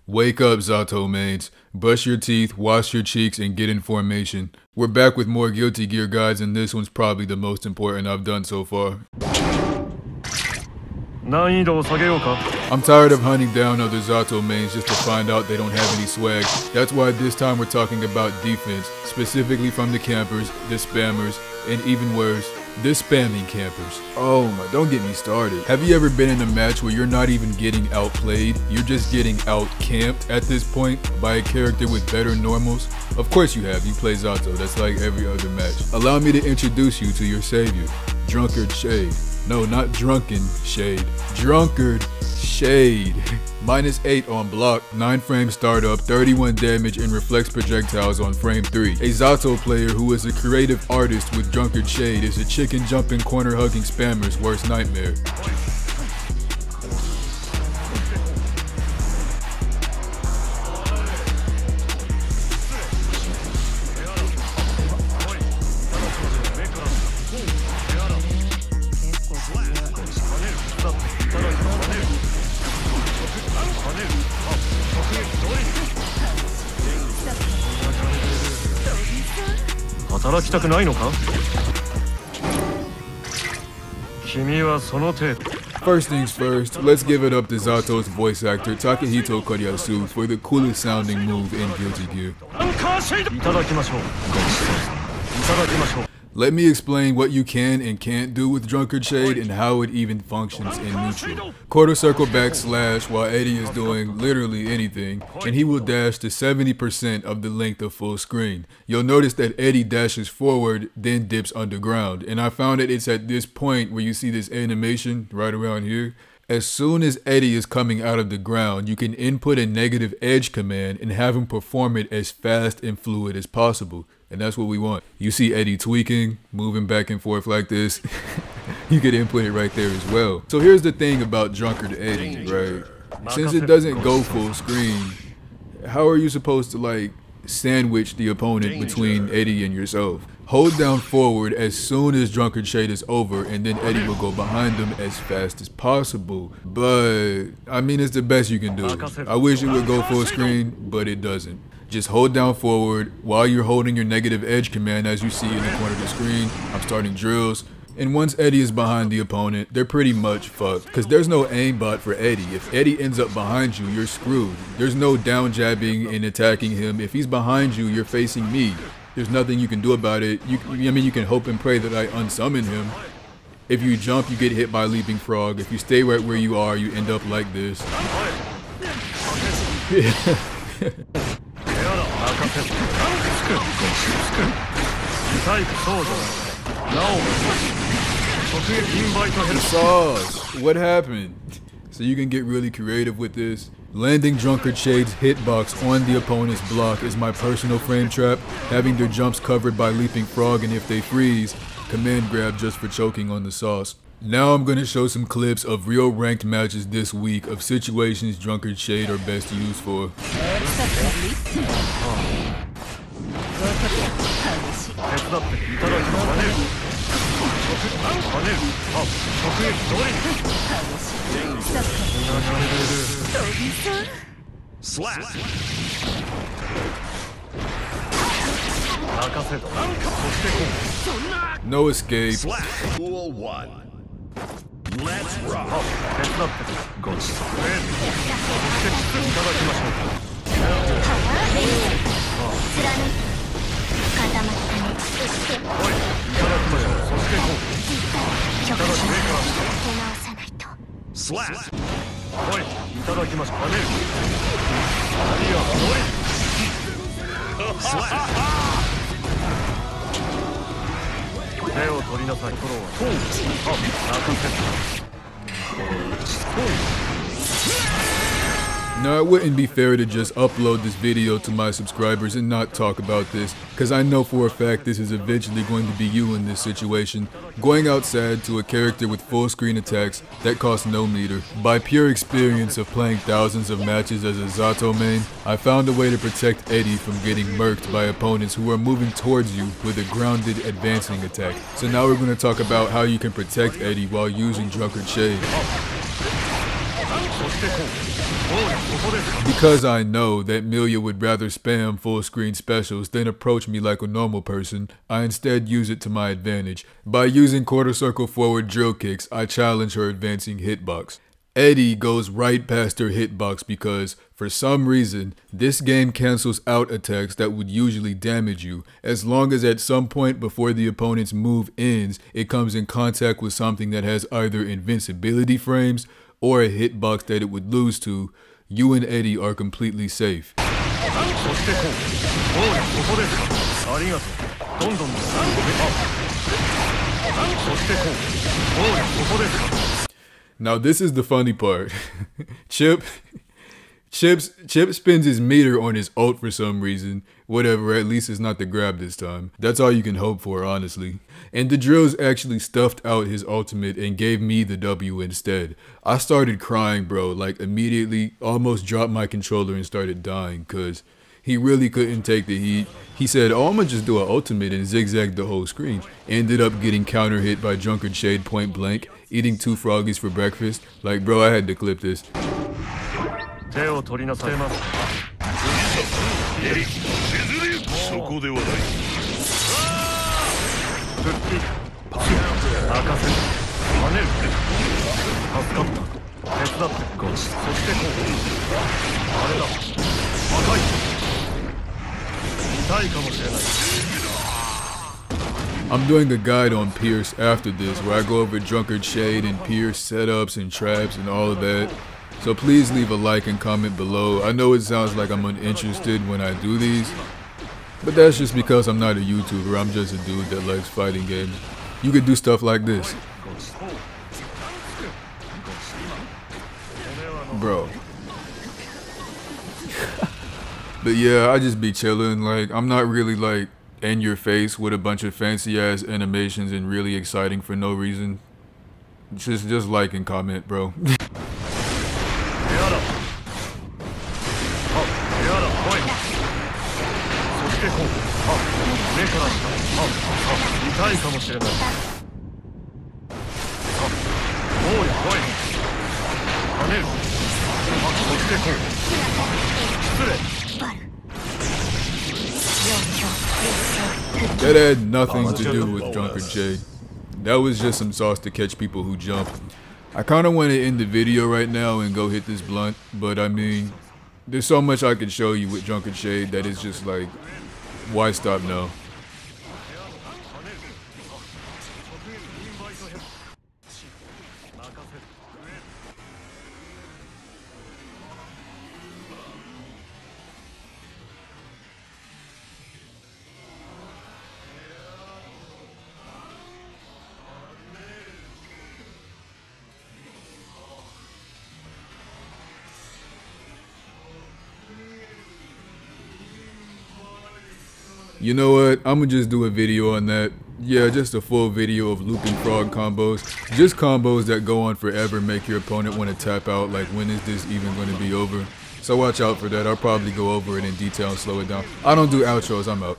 Wake up, Zato mains. Brush your teeth, wash your cheeks, and get in formation. We're back with more Guilty Gear guides, and this one's probably the most important I've done so far. I'm tired of hunting down other Zato mains just to find out they don't have any swag. That's why this time we're talking about defense, specifically from the campers, the spammers, and even worse, the spamming campers. Oh my, don't get me started. Have you ever been in a match where you're not even getting outplayed? You're just getting out-camped at this point by a character with better normals? Of course you have, you play Zato, that's like every other match. Allow me to introduce you to your savior, Drunkard Shade. No, not Drunken Shade. Drunkard Shade. -8 on block, 9 frame startup, 31 damage and reflex projectiles on frame 3. A Zato player who is a creative artist with Drunkard Shade is a chicken jumping, corner hugging spammer's worst nightmare. First things first, let's give it up to Zato's voice actor Takehito Koryasu for the coolest sounding move in Guilty Gear. Let me explain what you can and can't do with Drunkard Shade and how it even functions in neutral. Quarter circle backslash while Eddie is doing literally anything, and he will dash to 70% of the length of full screen. You'll notice that Eddie dashes forward, then dips underground, and I found that it's at this point where you see this animation right around here. As soon as Eddie is coming out of the ground, you can input a negative edge command and have him perform it as fast and fluid as possible. And that's what we want. You see Eddie tweaking, moving back and forth like this. You could input it right there as well. So here's the thing about Drunkard Eddie, right? Since it doesn't go full screen, how are you supposed to like sandwich the opponent between Eddie and yourself? Hold down forward as soon as Drunkard Shade is over, and then Eddie will go behind him as fast as possible. But, I mean, it's the best you can do. I wish it would go full screen, but it doesn't. Just hold down forward while you're holding your negative edge command as you see in the corner of the screen. I'm starting drills. And once Eddie is behind the opponent, they're pretty much fucked. Because there's no aimbot for Eddie. If Eddie ends up behind you, you're screwed. There's no down jabbing and attacking him. If he's behind you, you're facing me. There's nothing you can do about it. I mean, you can hope and pray that I unsummon him. If you jump, you get hit by Leaping Frog. If you stay right where you are, you end up like this. Sauce. What happened? So you can get really creative with this. Landing Drunkard Shade's hitbox on the opponent's block is my personal frame trap, having their jumps covered by Leaping Frog, and if they freeze, command grab just for choking on the sauce. Now I'm going to show some clips of real ranked matches this week of situations Drunkard Shade are best used for. Slap. No escape. Cool one. Let's rock. Slap. Now, it wouldn't be fair to just upload this video to my subscribers and not talk about this, because I know for a fact this is eventually going to be you in this situation, going outside to a character with full screen attacks that cost no meter. By pure experience of playing thousands of matches as a Zato main, I found a way to protect Eddie from getting murked by opponents who are moving towards you with a grounded advancing attack. So now we're going to talk about how you can protect Eddie while using Drunkard Shade. Because I know that Milia would rather spam full screen specials than approach me like a normal person, I instead use it to my advantage. By using quarter circle forward drill kicks, I challenge her advancing hitbox. Eddie goes right past her hitbox because, for some reason, this game cancels out attacks that would usually damage you, as long as at some point before the opponent's move ends, it comes in contact with something that has either invincibility frames or a hitbox that it would lose to. You and Eddie are completely safe. Now this is the funny part. Chip spins his meter on his ult for some reason. Whatever, at least it's not the grab this time. That's all you can hope for, honestly. And the drills actually stuffed out his ultimate and gave me the W instead. I started crying, bro, like immediately, almost dropped my controller and started dying, cause he really couldn't take the heat. He said, oh, I'm gonna just do an ultimate and zigzag the whole screen. Ended up getting counter hit by Drunkard Shade point blank, eating 2 froggies for breakfast. Like, bro, I had to clip this. I'm doing a guide on Pierce after this where I go over Drunkard Shade and Pierce setups and traps and all of that. So please leave a like and comment below. I know it sounds like I'm uninterested when I do these, but that's just because I'm not a YouTuber. I'm just a dude that likes fighting games. You could do stuff like this. Bro. But yeah, I just be chilling. Like, I'm not really like in your face with a bunch of fancy ass animations and really exciting for no reason. Just like and comment, bro. That had nothing to do with Drunkard Shade. That was just some sauce to catch people who jump. I kind of want to end the video right now and go hit this blunt, but I mean, there's so much I could show you with Drunkard Shade that it's just like, why stop now? You know what? I'm gonna just do a video on that. Yeah, just a full video of looping frog combos. Just combos that go on forever, make your opponent want to tap out. Like, when is this even going to be over? So watch out for that. I'll probably go over it in detail and slow it down. I don't do outros. I'm out.